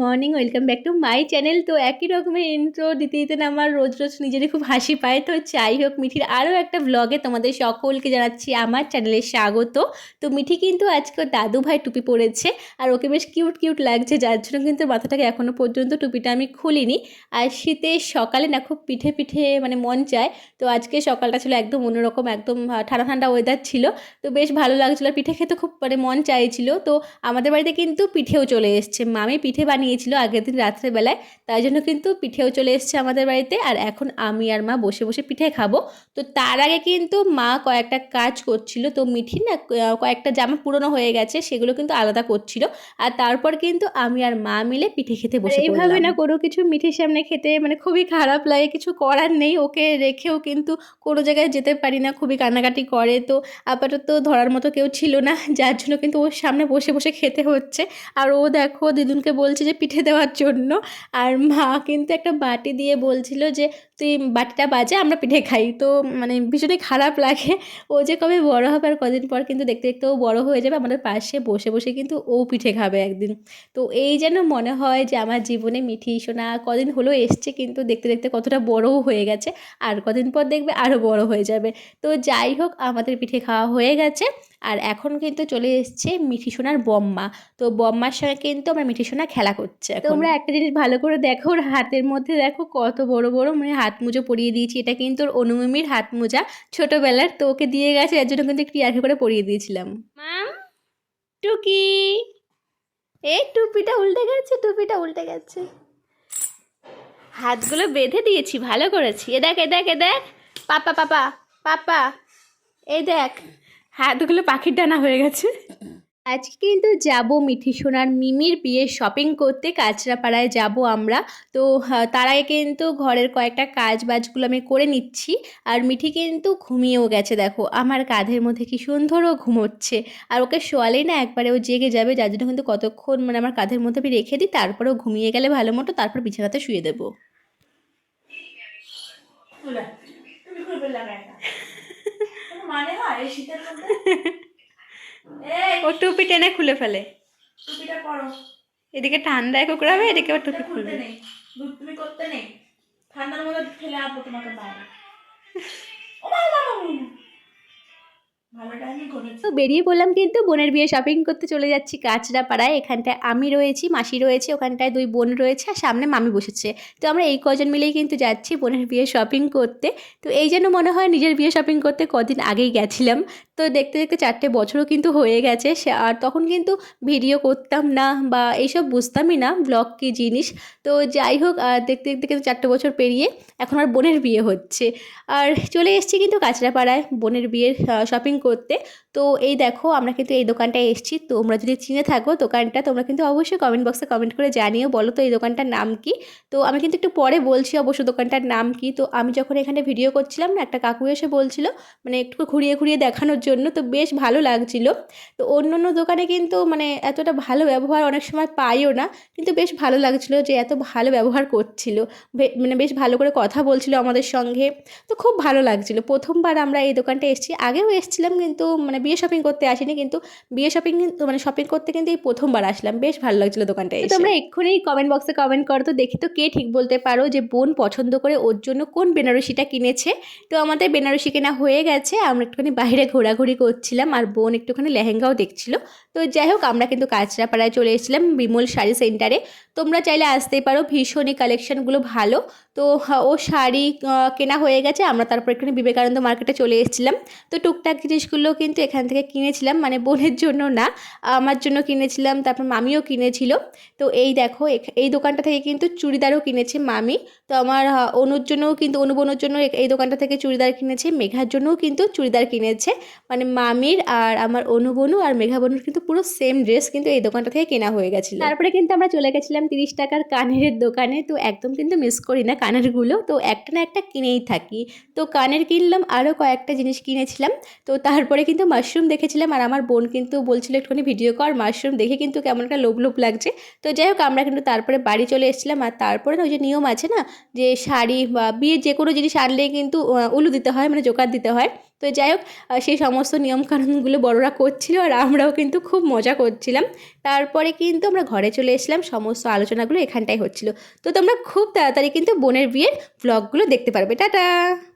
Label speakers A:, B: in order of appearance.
A: Morning, welcome back to my channel. তো একই রকমের ইন্ট্রো দিতে দিতে না আমার রোজ রোজ নিজেরই খুব হাসি পায়। তো যাই হোক, মিঠির আরও একটা ব্লগে তোমাদের সকলকে জানাচ্ছি আমার চ্যানেলে স্বাগত। তো মিঠি কিন্তু আজকে ওর দাদু ভাই টুপি পরেছে, আর ওকে বেশ কিউট কিউট লাগছে, যার জন্য কিন্তু মাথাটাকে এখনও পর্যন্ত টুপিটা আমি খুলিনি। আর শীতের সকালে না খুব পিঠে পিঠে মানে মন চায়। তো আজকে সকালটা ছিল একদম অন্যরকম, একদম ঠান্ডা ঠান্ডা ওয়েদার ছিল। তো বেশ ভালো লাগছিলো, পিঠে খেতে খুব মানে মন চাইছিল। তো আমাদের বাড়িতে কিন্তু পিঠেও চলে এসছে, মামি পিঠে বানিয়েছিল আগের দিন রাত্রেবেলায়, তাই জন্য কিন্তু পিঠেও চলে এসছে আমাদের বাড়িতে। আর এখন আমি আর মা বসে বসে পিঠে খাবো। তো তার আগে কিন্তু মা কয়েকটা কাজ করছিল। তো মিঠি না কয়েকটা জামা পুরনো হয়ে গেছে, সেগুলো কিন্তু আলাদা করছিল। আর তারপর কিন্তু আমি আর মা মিলে পিঠে খেতে বসে পড়লাম। এইভাবে না কোনো কিছু মিঠির সামনে খেতে মানে খুবই খারাপ লাগে, কিছু করার নেই। ওকে রেখেও কিন্তু কোনো জায়গায় যেতে পারি না, খুবই কান্নাকাটি করে। তো আপাতত ধরার মতো কেউ ছিল না, যার জন্য কিন্তু ওর সামনে বসে বসে খেতে হচ্ছে। আর ও দেখো দিদুনকে বলছে যে পিঠে দেওয়ার জন্য, আর মা কিন্তু একটা বাটি দিয়ে বলছিল যে তুই বাটিটা বাজে, আমরা পিঠে খাই। তো মানে ভীষণই খারাপ লাগে। ও যে কবে বড় হবে, আর কদিন পর কিন্তু দেখতে দেখতে ও বড় হয়ে যাবে, আমাদের পাশে বসে বসে কিন্তু ও পিঠে খাবে একদিন। তো এই যেন মনে হয় যে আমার জীবনে মিঠি সোনা কদিন হলো এসছে, কিন্তু দেখতে দেখতে কতটা বড়ও হয়ে গেছে, আর কদিন পর দেখবে আরও বড় হয়ে যাবে। তো যাই হোক, আমাদের পিঠে খাওয়া হয়ে গেছে। আর এখন কিন্তু চলে এসছে মিঠি সোনার বম্মা। তো বম্মার সঙ্গে কিন্তু আমার মিঠি সোনা খেলা করছে। তোমরা একটা জিনিস ভালো করে দেখো, ওর হাতের মধ্যে দেখো কত বড় বড় মানে হাত মুজো পরিয়ে দিয়েছি। এটা কিন্তু ওর অনুমিমির হাত মোজা ছোটোবেলার, তো ওকে দিয়ে গেছে, এর জন্য কিন্তু একটু ইয়ার্কি করে পরিয়ে দিয়েছিলাম। মাম, টুকি, এই টুপিটা উল্টে গেছে, টুপিটা উল্টে গেছে। হাতগুলো বেঁধে দিয়েছি, ভালো করেছি। এ দেখ, এ দেখ, এ দেখ, পাপা পাপা পাপা, এই দেখ হাতগুলো পাখির ডানা হয়ে গেছে। আজকে কিন্তু যাব মিঠি সোনার মিমির বিয়ে শপিং করতে, কাঁচরাপাড়ায় যাব আমরা। তো তার আগে কিন্তু ঘরের কয়েকটা কাজ বাজগুলো আমি করে নিচ্ছি। আর মিঠি কিন্তু ঘুমিয়েও গেছে, দেখো আমার কাঁধের মধ্যে কি সুন্দর ও ঘুমোচ্ছে। আর ওকে শোয়ালেই না একবারে ও জেগে যাবে, যার জন্য কিন্তু কতক্ষণ মানে আমার কাঁধের মধ্যে আমি রেখে দিই, তারপরেও ঘুমিয়ে গেলে ভালো মতো, তারপর বিছানাতে শুয়ে দেবো। মানে হয় এই শীতের মধ্যে ও টুপি টেনে খুলে ফেলে। টুপিটা পরো, এদিকে ঠান্ডায় কুকুরাবে, এদিকে আবার টুপি খুলবে। তুমি করতে নেই, ঠান্ডার মধ্যে ফেলে আসবো তোমাকে বাইরে। তো বেরিয়ে পড়লাম কিন্তু বোনের বিয়ে শপিং করতে, চলে যাচ্ছি কাঁচরাপাড়ায়। এখানটায় আমি রয়েছি, মাসি রয়েছে, ওখানটায় দুই বোন রয়েছে, আর সামনে মামি বসেছে। তো আমরা এই কজন মিলেই কিন্তু যাচ্ছি বোনের বিয়ে শপিং করতে। তো এই যেন মনে হয় নিজের বিয়ে শপিং করতে কদিন আগেই গেছিলাম। তো দেখতে দেখতে 4টে বছরও কিন্তু হয়ে গেছে। আর তখন কিন্তু ভিডিও করতাম না বা এইসব বুঝতামই না ব্লগ কী জিনিস। তো যাই হোক, দেখতে দেখতে কিন্তু 4টে বছর পেরিয়ে এখন আর বোনের বিয়ে হচ্ছে। আর চলে এসেছি কিন্তু কাঁচরাপাড়ায় বোনের বিয়ের শপিং করতে। তো এই দেখো, আমরা কিন্তু এই দোকানটায় এসেছি। তোমরা যদি চিনে থাকো দোকানটা, তোমরা কিন্তু অবশ্যই কমেন্ট বক্সে কমেন্ট করে জানিও, বলো তো এই দোকানটার নাম কি। তো আমি কিন্তু একটু পরে বলছি অবশ্য দোকানটার নাম কি। তো আমি যখন এখানে ভিডিও করছিলাম না, একটা কাকু এসে বলছিল মানে একটু ঘুরিয়ে ঘুরিয়ে দেখানোর জন্য, তো বেশ ভালো লাগছিল। তো অন্য অন্য দোকানে কিন্তু মানে এতটা ভালো ব্যবহার অনেক সময় পাইও না, কিন্তু বেশ ভালো লাগছিল যে এত ভালো ব্যবহার করছিল, মানে বেশ ভালো করে কথা বলছিল আমাদের সঙ্গে। তো খুব ভালো লাগছিলো। প্রথমবার আমরা এই দোকানটা এসেছি, আগেও এসেছিলাম কিন্তু মানে বিয়ে শপিং করতে আসিনি, কিন্তু বিয়ে শপিং মানে শপিং করতে কিন্তু এই প্রথমবার আসলাম। বেশ ভালো লাগছিলো দোকানটা এসে। তোমরা এক্ষুনি কমেন্ট বক্সে কমেন্ট করো তো দেখি তো কে ঠিক বলতে পারো যে বোন পছন্দ করে ওর জন্য কোন বেনারসিটা কিনেছে। তো আমাদের বেনারসি কেনা হয়ে গেছে, আমরা একটুখানি বাইরে ঘোরাঘুরি করছিলাম, আর বোন একটুখানি লেহেঙ্গাও দেখছিল। তো যাই হোক, আমরা কিন্তু কাঁচরাপাড়ায় চলে এসেছিলাম বিমল শাড়ি সেন্টারে। তোমরা চাইলে আসতেই পারো, ভীষণই কালেকশানগুলো ভালো। তো ও শাড়ি কেনা হয়ে গেছে, আমরা তারপর এখানে বিবেকানন্দ মার্কেটে চলে এসেছিলাম। তো টুকটাক জিনিসগুলো কিন্তু এখান থেকে কিনেছিলাম, মানে বোনের জন্য না, আমার জন্য কিনেছিলাম, তারপর মামিও কিনেছিল। তো এই দেখো, এই দোকানটা থেকে কিন্তু চুড়িদারও কিনেছে মামি। তো আমার অনুর জন্যও কিন্তু, অনুবনুর জন্য এই দোকানটা থেকে চুড়িদার কিনেছে, মেঘার জন্যও কিন্তু চুড়িদার কিনেছে। মানে মামির আর আমার অনুবনু আর মেঘা বনুর কিন্তু পুরো সেম ড্রেস কিন্তু এই দোকানটা থেকে কেনা হয়ে গেছিলো। তারপরে কিন্তু আমরা চলে গেছিলাম 30 টাকার কানের দোকানে। তো একদম কিন্তু মিস করি না কানেরগুলো, তো একটা না একটা কিনেই থাকি। তো কানের কিনলাম, আরও কয়েকটা জিনিস কিনেছিলাম। তো তারপরে কিন্তু মাশরুম দেখেছিলাম, আর আমার বোন কিন্তু বলছিল একটুখানি ভিডিও কর, মাশরুম দেখে কিন্তু কেমন একটা লোভ লোভ লাগছে। তো যাই হোক, আমরা কিন্তু তারপরে বাড়ি চলে এসেছিলাম। আর তারপরে না ওই যে নিয়ম আছে না, যে শাড়ি বা বিয়ের যে কোনো জিনিস আনলেই কিন্তু উলু দিতে হয়, মানে জোকার দিতে হয়। তো যাই হোক সেই সমস্ত নিয়মকানুনগুলো বড়রা করছিল আর আমরাও কিন্তু খুব মজা করছিলাম। তারপরে কিন্তু আমরা ঘরে চলে এসলাম, সমস্ত আলোচনাগুলো এখানটায় হচ্ছিল। তো তোমরা খুব তাড়াতাড়ি কিন্তু বোনের বিয়ের ভ্লগগুলো দেখতে পারবে। টাটা।